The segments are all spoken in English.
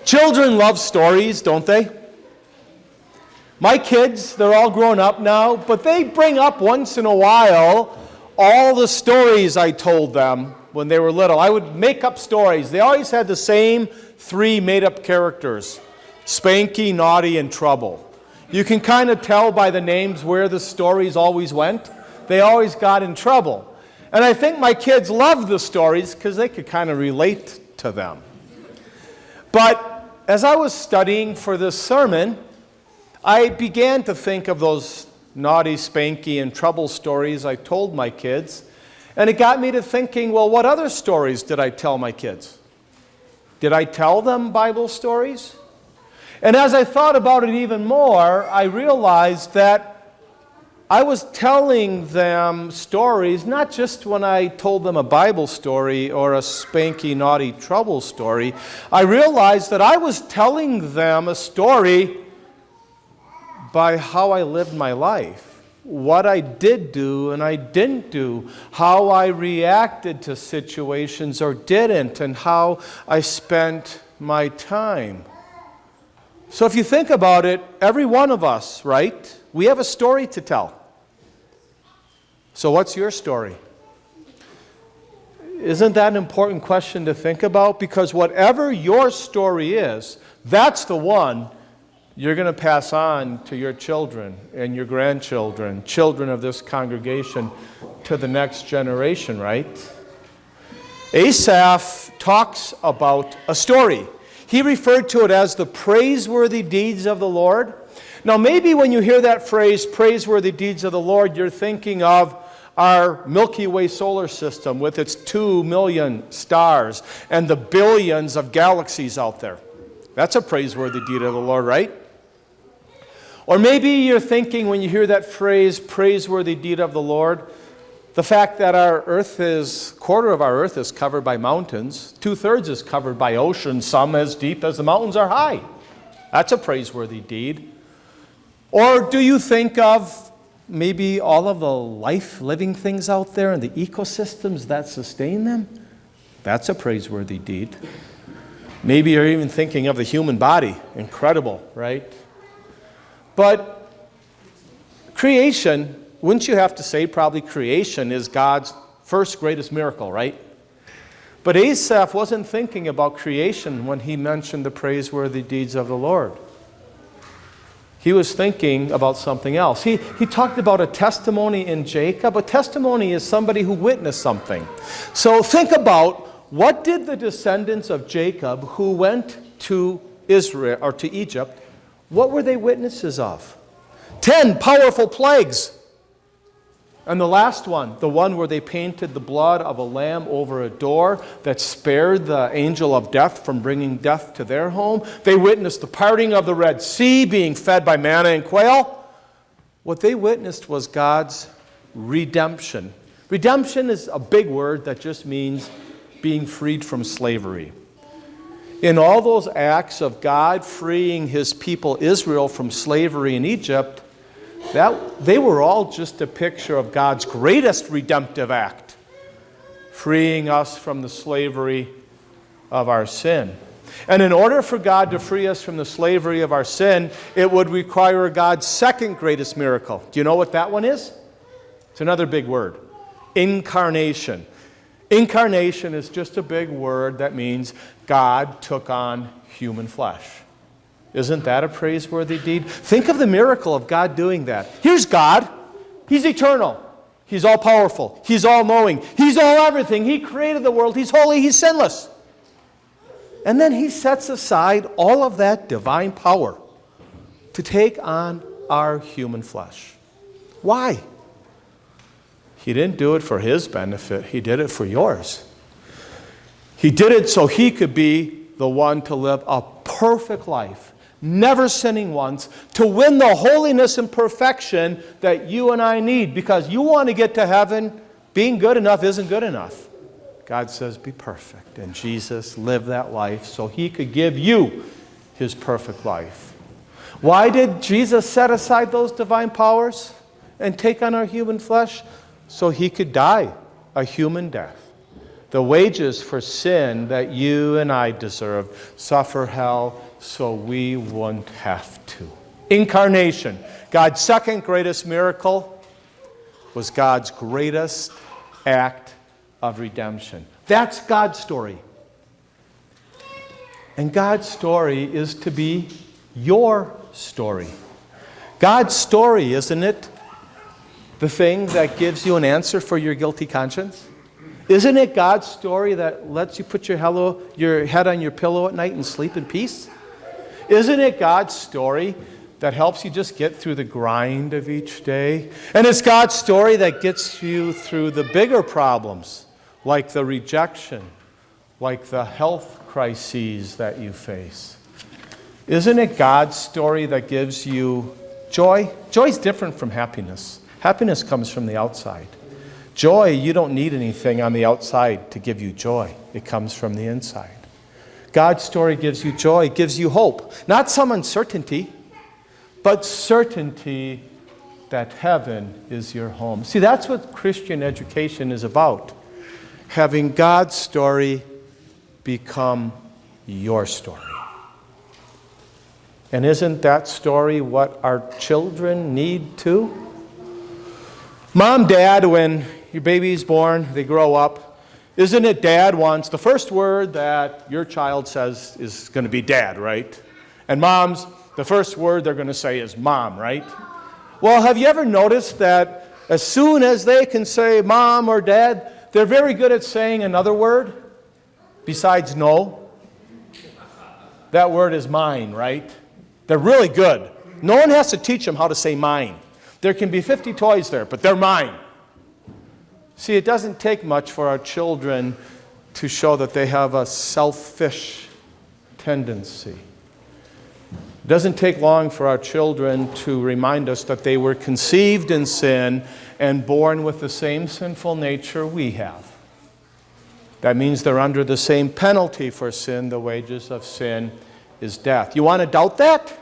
Children love stories, don't they? My kids, they're all grown up now, but they bring up once in a while all the stories I told them when they were little. I would make up stories. They always had the same 3 made-up characters: Spanky, Naughty, and Trouble. You can kind of tell by the names where the stories always went. They always got in trouble. And I think my kids loved the stories because they could kind of relate to them. But as I was studying for this sermon, I began to think of those Naughty, Spanky, and Trouble stories I told my kids. And it got me to thinking, well, what other stories did I tell my kids? Did I tell them Bible stories? And as I thought about it even more, I realized that I was telling them stories, not just when I told them a Bible story or a Spanky, Naughty, Trouble story. I realized that I was telling them a story by how I lived my life, what I did do and I didn't do, how I reacted to situations or didn't, and how I spent my time. So if you think about it, every one of us, right, we have a story to tell. So what's your story? Isn't that an important question to think about? Because whatever your story is, that's the one you're going to pass on to your children and your grandchildren, children of this congregation, to the next generation, right? Asaph talks about a story. He referred to it as the praiseworthy deeds of the Lord. Now, maybe when you hear that phrase, praiseworthy deeds of the Lord, you're thinking of our Milky Way solar system with its 2 million stars and the billions of galaxies out there. That's a praiseworthy deed of the Lord, right? Or maybe you're thinking when you hear that phrase, praiseworthy deed of the Lord, the fact that quarter of our earth is covered by mountains, 2/3 is covered by oceans, some as deep as the mountains are high. That's a praiseworthy deed. Or do you think of maybe all of the life-living things out there and the ecosystems that sustain them? That's a praiseworthy deed. Maybe you're even thinking of the human body. Incredible, right? But creation, wouldn't you have to say probably creation is God's first greatest miracle, right? But Asaph wasn't thinking about creation when he mentioned the praiseworthy deeds of the Lord. He was thinking about something else. He talked about a testimony in Jacob. A testimony is somebody who witnessed something. So think about, what did the descendants of Jacob who went to Israel or to Egypt, what were they witnesses of? 10 powerful plagues. And the last one, the one where they painted the blood of a lamb over a door that spared the angel of death from bringing death to their home. They witnessed the parting of the Red Sea, being fed by manna and quail. What they witnessed was God's redemption. Redemption is a big word that just means being freed from slavery. In all those acts of God freeing his people Israel from slavery in Egypt, they were all just a picture of God's greatest redemptive act, freeing us from the slavery of our sin. And in order for God to free us from the slavery of our sin, it would require God's second greatest miracle. Do you know what that one is? It's another big word. Incarnation. Incarnation is just a big word that means God took on human flesh. Isn't that a praiseworthy deed? Think of the miracle of God doing that. Here's God. He's eternal. He's all-powerful. He's all-knowing. He's all-everything. He created the world. He's holy. He's sinless. And then he sets aside all of that divine power to take on our human flesh. Why? He didn't do it for his benefit. He did it for yours. He did it so he could be the one to live a perfect life, never sinning once, to win the holiness and perfection that you and I need. Because you want to get to heaven, being good enough isn't good enough. God says, be perfect. And Jesus lived that life so he could give you his perfect life. Why did Jesus set aside those divine powers and take on our human flesh? So he could die a human death. The wages for sin that you and I deserve, suffer hell so we wouldn't have to. Incarnation. God's second greatest miracle was God's greatest act of redemption. That's God's story. And God's story is to be your story. God's story, isn't it the thing that gives you an answer for your guilty conscience? Isn't it God's story that lets you put your head on your pillow at night and sleep in peace? Isn't it God's story that helps you just get through the grind of each day? And it's God's story that gets you through the bigger problems, like the rejection, like the health crises that you face. Isn't it God's story that gives you joy? Joy is different from happiness. Happiness comes from the outside. Joy, you don't need anything on the outside to give you joy. It comes from the inside. God's story gives you joy, gives you hope. Not some uncertainty, but certainty that heaven is your home. See, that's what Christian education is about. Having God's story become your story. And isn't that story what our children need too? Mom, Dad, when your baby's born, they grow up, isn't it Dad wants, the first word that your child says is going to be Dad, right? And moms, the first word they're going to say is Mom, right? Well, have you ever noticed that as soon as they can say Mom or Dad, they're very good at saying another word besides no? That word is mine, right? They're really good. No one has to teach them how to say mine. There can be 50 toys there, but they're mine. See, it doesn't take much for our children to show that they have a selfish tendency. It doesn't take long for our children to remind us that they were conceived in sin and born with the same sinful nature we have. That means they're under the same penalty for sin. The wages of sin is death. You want to doubt that?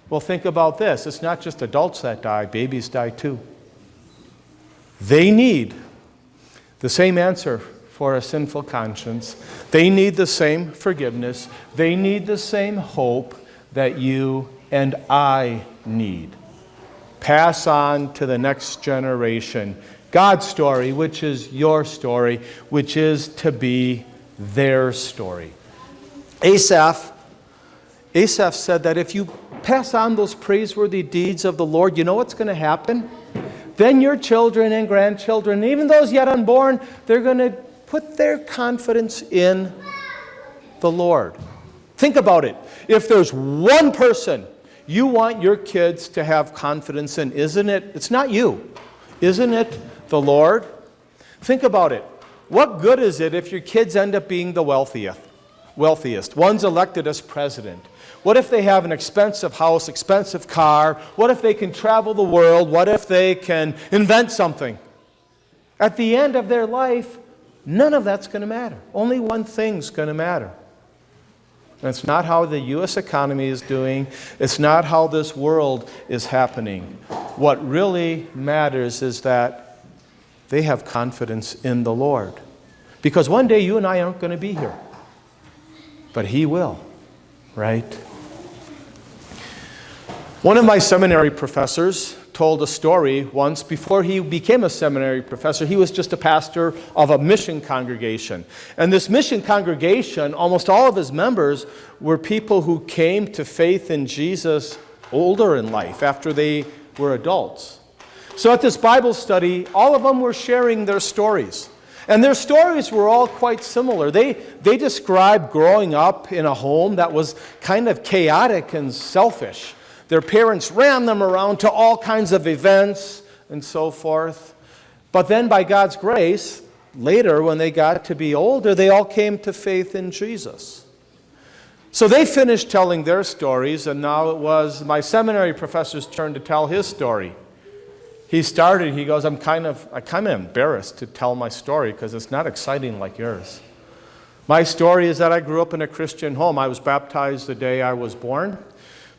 Well, think about this. It's not just adults that die. Babies die too. They need the same answer for a sinful conscience. They need the same forgiveness. They need the same hope that you and I need. Pass on to the next generation God's story, which is your story, which is to be their story. Asaph said that if you pass on those praiseworthy deeds of the Lord, you know what's going to happen? Then your children and grandchildren, even those yet unborn, they're going to put their confidence in the Lord. Think about it. If there's one person you want your kids to have confidence in, isn't it? It's not you. Isn't it the Lord? Think about it. What good is it if your kids end up being the wealthiest? One's elected as president. What if they have an expensive house, expensive car? What if they can travel the world? What if they can invent something? At the end of their life, none of that's going to matter. Only one thing's going to matter. And it's not how the U.S. economy is doing. It's not how this world is happening. What really matters is that they have confidence in the Lord. Because one day you and I aren't going to be here. But He will, right? One of my seminary professors told a story once. Before he became a seminary professor, he was just a pastor of a mission congregation. And this mission congregation, almost all of his members were people who came to faith in Jesus older in life, after they were adults. So at this Bible study, all of them were sharing their stories. And their stories were all quite similar. They described growing up in a home that was kind of chaotic and selfish. Their parents ran them around to all kinds of events and so forth. But then by God's grace, later when they got to be older, they all came to faith in Jesus. So they finished telling their stories, and now it was my seminary professor's turn to tell his story. He goes, I'm kind of embarrassed to tell my story because it's not exciting like yours. My story is that I grew up in a Christian home. I was baptized the day I was born.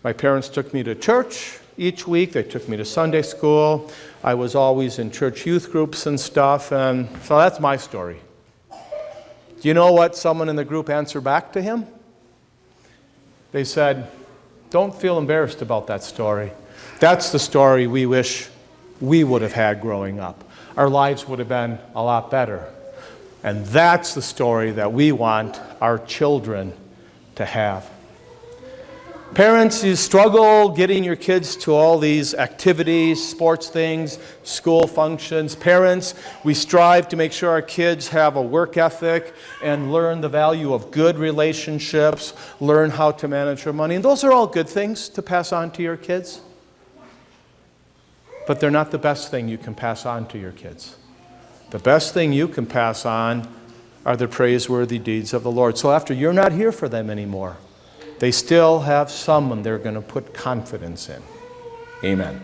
My parents took me to church each week. They took me to Sunday school. I was always in church youth groups and stuff, and so that's my story. Do you know what someone in the group answered back to him? They said, "Don't feel embarrassed about that story. That's the story we wish we would have had growing up. Our lives would have been a lot better. And that's the story that we want our children to have." Parents, you struggle getting your kids to all these activities, sports things, school functions. Parents, we strive to make sure our kids have a work ethic and learn the value of good relationships, learn how to manage their money. And those are all good things to pass on to your kids. But they're not the best thing you can pass on to your kids. The best thing you can pass on are the praiseworthy deeds of the Lord. So after you're not here for them anymore, they still have someone they're going to put confidence in. Amen.